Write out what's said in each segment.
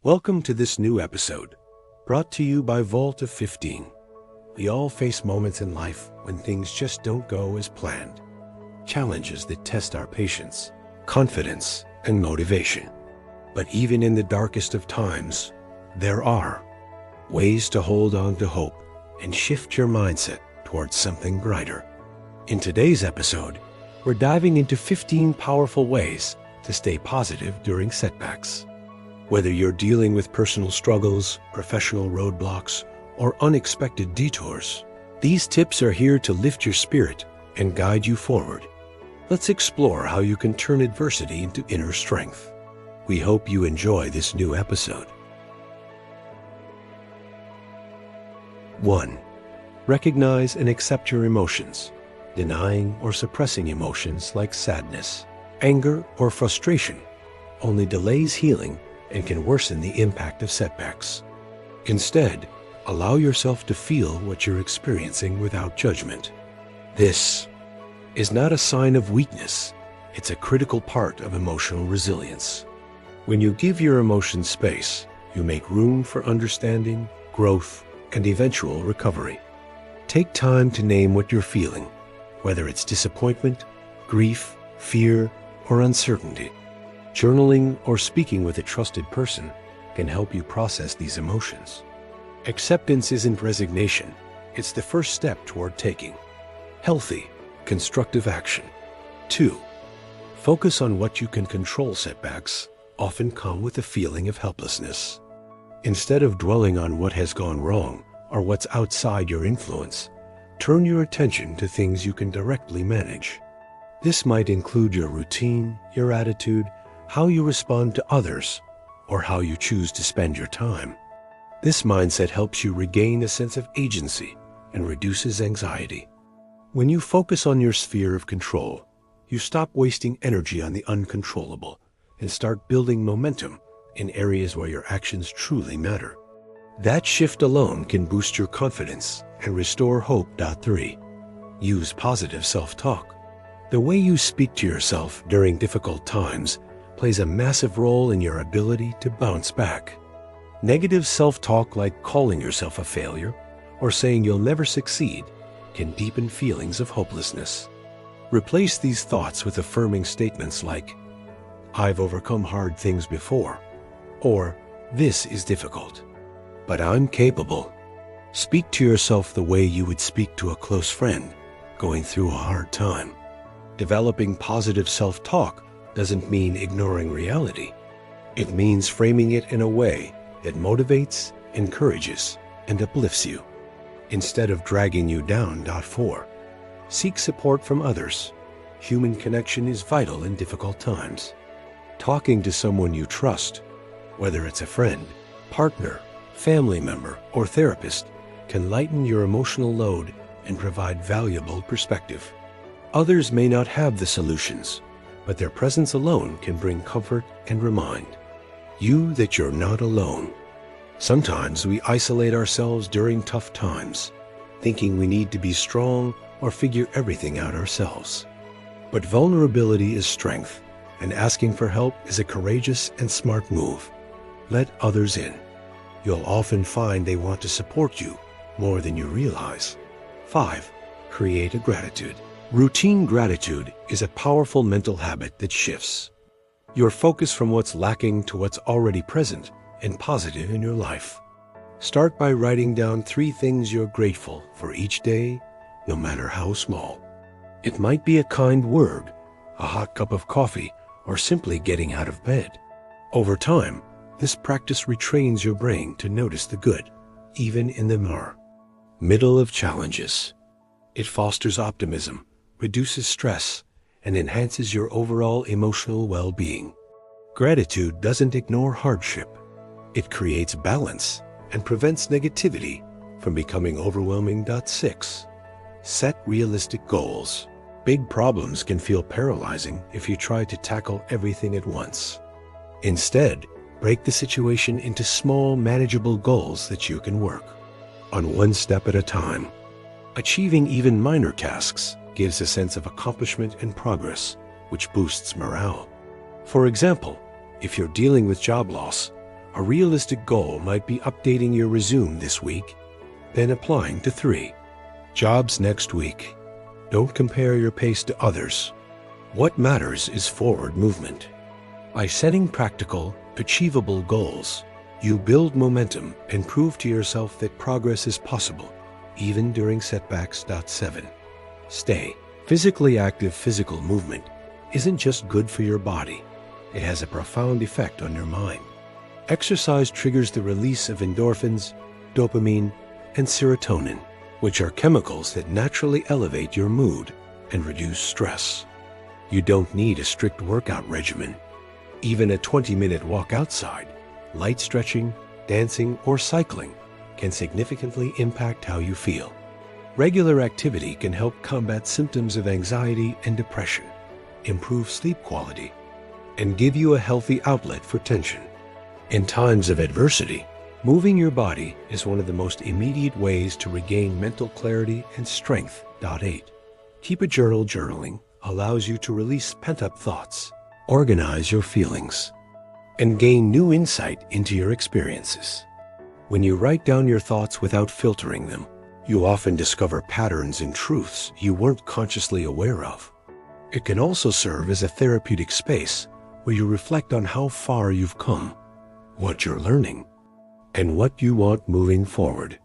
Welcome to this new episode, brought to you by Vault of 15. We all face moments in life when things just don't go as planned. Challenges that test our patience, confidence, and motivation. But even in the darkest of times, there are ways to hold on to hope and shift your mindset towards something brighter. In today's episode, we're diving into 15 powerful ways to stay positive during setbacks. Whether you're dealing with personal struggles, professional roadblocks, or unexpected detours, these tips are here to lift your spirit and guide you forward. Let's explore how you can turn adversity into inner strength. We hope you enjoy this new episode. 1. Recognize and accept your emotions. Denying or suppressing emotions like sadness, anger, or frustration only delays healing and can worsen the impact of setbacks. Instead, allow yourself to feel what you're experiencing without judgment. This is not a sign of weakness. It's a critical part of emotional resilience. When you give your emotions space, you make room for understanding, growth, and eventual recovery. Take time to name what you're feeling, whether it's disappointment, grief, fear, or uncertainty. Journaling or speaking with a trusted person can help you process these emotions. Acceptance isn't resignation. It's the first step toward taking healthy, constructive action. 2. Focus on what you can control. Setbacks often come with a feeling of helplessness. Instead of dwelling on what has gone wrong or what's outside your influence, turn your attention to things you can directly manage. This might include your routine, your attitude, how you respond to others, or how you choose to spend your time. This mindset helps you regain a sense of agency and reduces anxiety. When you focus on your sphere of control, you stop wasting energy on the uncontrollable and start building momentum in areas where your actions truly matter. That shift alone can boost your confidence and restore hope. 3. Use positive self-talk. The way you speak to yourself during difficult times plays a massive role in your ability to bounce back. Negative self-talk, like calling yourself a failure or saying you'll never succeed, can deepen feelings of hopelessness. Replace these thoughts with affirming statements like, "I've overcome hard things before," or "This is difficult, but I'm capable." Speak to yourself the way you would speak to a close friend going through a hard time. Developing positive self-talk doesn't mean ignoring reality. It means framing it in a way that motivates, encourages, and uplifts you, instead of dragging you down. 4. Seek support from others. Human connection is vital in difficult times. Talking to someone you trust, whether it's a friend, partner, family member, or therapist, can lighten your emotional load and provide valuable perspective. Others may not have the solutions, but their presence alone can bring comfort and remind you that you're not alone. Sometimes we isolate ourselves during tough times, thinking we need to be strong or figure everything out ourselves. But vulnerability is strength, and asking for help is a courageous and smart move. Let others in. You'll often find they want to support you more than you realize. 5. Create a gratitude. Routine gratitude is a powerful mental habit that shifts your focus from what's lacking to what's already present and positive in your life. Start by writing down 3 things you're grateful for each day, no matter how small. It might be a kind word, a hot cup of coffee, or simply getting out of bed. Over time, this practice retrains your brain to notice the good, even in the middle of challenges. It fosters optimism, reduces stress, and enhances your overall emotional well-being. Gratitude doesn't ignore hardship. It creates balance and prevents negativity from becoming overwhelming. 6. Set realistic goals. Big problems can feel paralyzing if you try to tackle everything at once. Instead, break the situation into small, manageable goals that you can work on one step at a time. Achieving even minor tasks gives a sense of accomplishment and progress, which boosts morale. For example, if you're dealing with job loss, A realistic goal might be updating your resume this week, then applying to 3 jobs next week. Don't compare your pace to others. What matters is forward movement. By setting practical, achievable goals, you build momentum and prove to yourself that progress is possible, even during setbacks. 7. Stay physically active. Physical movement isn't just good for your body, it has a profound effect on your mind. Exercise triggers the release of endorphins, dopamine, and serotonin, which are chemicals that naturally elevate your mood and reduce stress. You don't need a strict workout regimen. Even a 20-minute walk outside, light stretching, dancing, or cycling can significantly impact how you feel. Regular activity can help combat symptoms of anxiety and depression, improve sleep quality, and give you a healthy outlet for tension. In times of adversity, moving your body is one of the most immediate ways to regain mental clarity and strength. 8. Keep a journal. Journaling allows you to release pent-up thoughts, organize your feelings, and gain new insight into your experiences. When you write down your thoughts without filtering them, you often discover patterns and truths you weren't consciously aware of. It can also serve as a therapeutic space where you reflect on how far you've come, what you're learning, and what you want moving forward.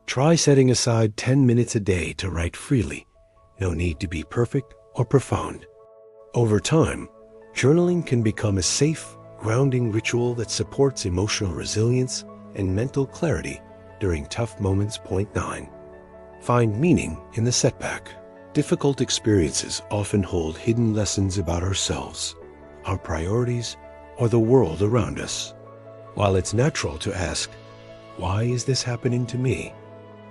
Try setting aside 10 minutes a day to write freely. No need to be perfect or profound. Over time, journaling can become a safe, grounding ritual that supports emotional resilience and mental clarity during tough moments. 9. Find meaning in the setback. Difficult experiences often hold hidden lessons about ourselves, our priorities, or the world around us. While it's natural to ask, "Why is this happening to me?"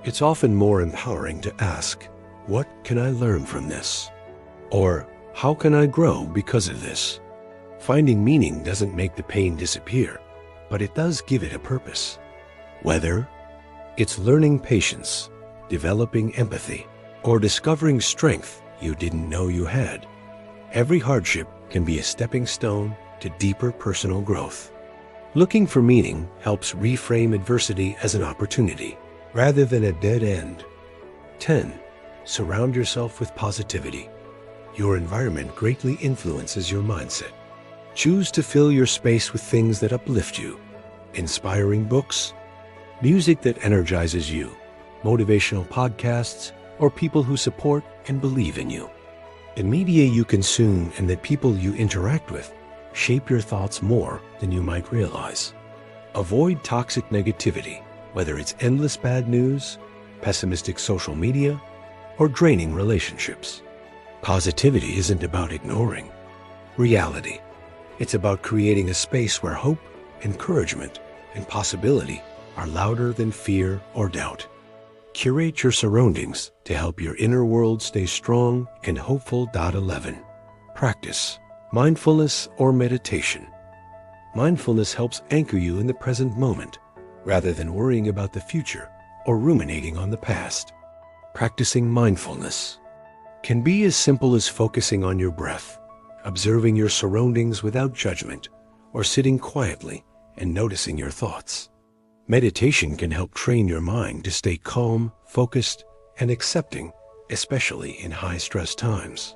it's often more empowering to ask, "What can I learn from this?" Or, "How can I grow because of this?" Finding meaning doesn't make the pain disappear, but it does give it a purpose. Whether it's learning patience, developing empathy, or discovering strength you didn't know you had, every hardship can be a stepping stone to deeper personal growth. Looking for meaning helps reframe adversity as an opportunity rather than a dead end. 10. Surround yourself with positivity. Your environment greatly influences your mindset. Choose to fill your space with things that uplift you. Inspiring books, music that energizes you, motivational podcasts, or people who support and believe in you. The media you consume and the people you interact with shape your thoughts more than you might realize. Avoid toxic negativity, whether it's endless bad news, pessimistic social media, or draining relationships. Positivity isn't about ignoring reality. It's about creating a space where hope, encouragement, and possibility are louder than fear or doubt. Curate your surroundings to help your inner world stay strong and hopeful. 11. Practice mindfulness or meditation. Mindfulness helps anchor you in the present moment rather than worrying about the future or ruminating on the past. Practicing mindfulness can be as simple as focusing on your breath, observing your surroundings without judgment, or sitting quietly and noticing your thoughts. Meditation can help train your mind to stay calm, focused, and accepting, especially in high-stress times.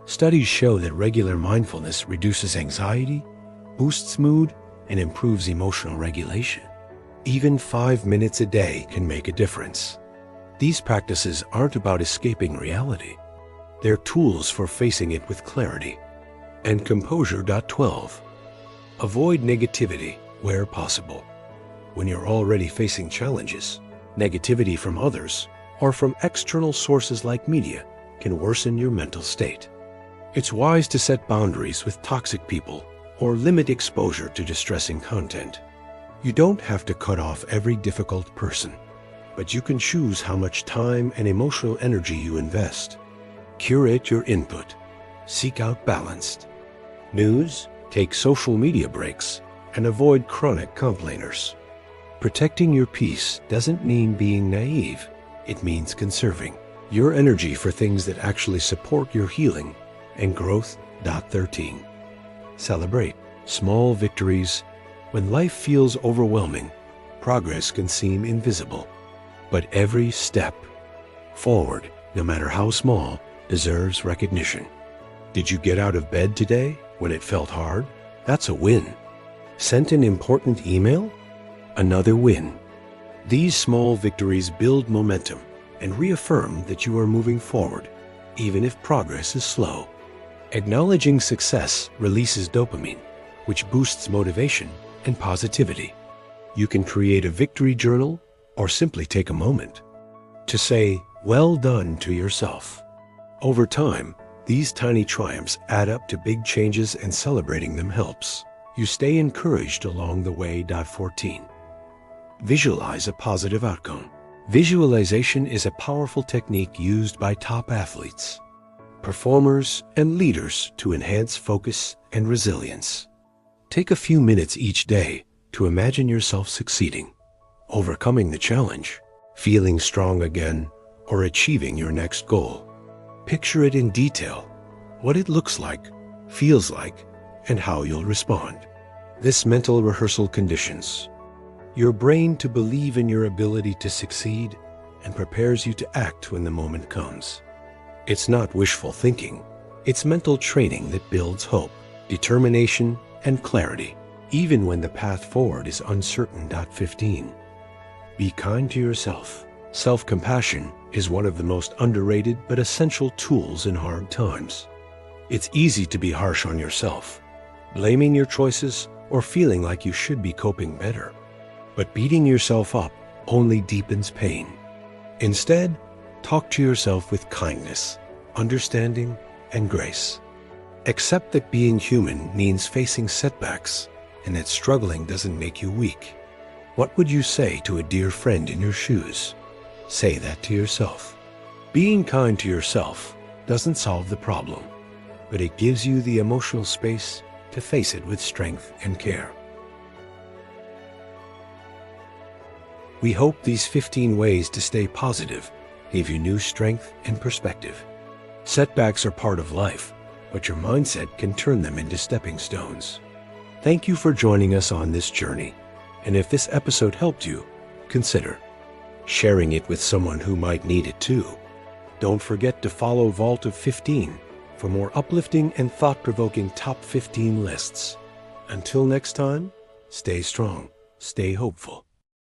Studies show that regular mindfulness reduces anxiety, boosts mood, and improves emotional regulation. Even 5 minutes a day can make a difference. These practices aren't about escaping reality. They're tools for facing it with clarity and composure. 12. Avoid negativity where possible. When you're already facing challenges, negativity from others or from external sources like media can worsen your mental state. It's wise to set boundaries with toxic people or limit exposure to distressing content. You don't have to cut off every difficult person, but you can choose how much time and emotional energy you invest. Curate your input. Seek out balanced news, take social media breaks, and avoid chronic complainers. Protecting your peace doesn't mean being naive. It means conserving your energy for things that actually support your healing and growth. 13. Celebrate small victories When life feels overwhelming, progress can seem invisible. But every step forward, no matter how small, deserves recognition. Did you get out of bed today when it felt hard? That's a win. Sent an important email? Another win. These small victories build momentum and reaffirm that you are moving forward, even if progress is slow. Acknowledging success releases dopamine, which boosts motivation and positivity. You can create a victory journal or simply take a moment to say, "Well done" to yourself. Over time, these tiny triumphs add up to big changes, and celebrating them helps you stay encouraged along the way. 14. Visualize a positive outcome. Visualization is a powerful technique used by top athletes, performers, and leaders to enhance focus and resilience. Take a few minutes each day to imagine yourself succeeding, overcoming the challenge, feeling strong again, or achieving your next goal. Picture it in detail, what it looks like, feels like, and how you'll respond. This mental rehearsal conditions your brain to believe in your ability to succeed and prepares you to act when the moment comes. It's not wishful thinking, it's mental training that builds hope, determination, and clarity, even when the path forward is uncertain. 15. Be kind to yourself. Self-compassion is one of the most underrated but essential tools in hard times. It's easy to be harsh on yourself, blaming your choices or feeling like you should be coping better. But beating yourself up only deepens pain. Instead, talk to yourself with kindness, understanding, and grace. Accept that being human means facing setbacks and that struggling doesn't make you weak. What would you say to a dear friend in your shoes? Say that to yourself. Being kind to yourself doesn't solve the problem, but it gives you the emotional space to face it with strength and care. We hope these 15 ways to stay positive give you new strength and perspective. Setbacks are part of life, but your mindset can turn them into stepping stones. Thank you for joining us on this journey, and if this episode helped you, consider sharing it with someone who might need it too. Don't forget to follow Vault of 15 for more uplifting and thought-provoking top 15 lists. Until next time, stay strong, stay hopeful.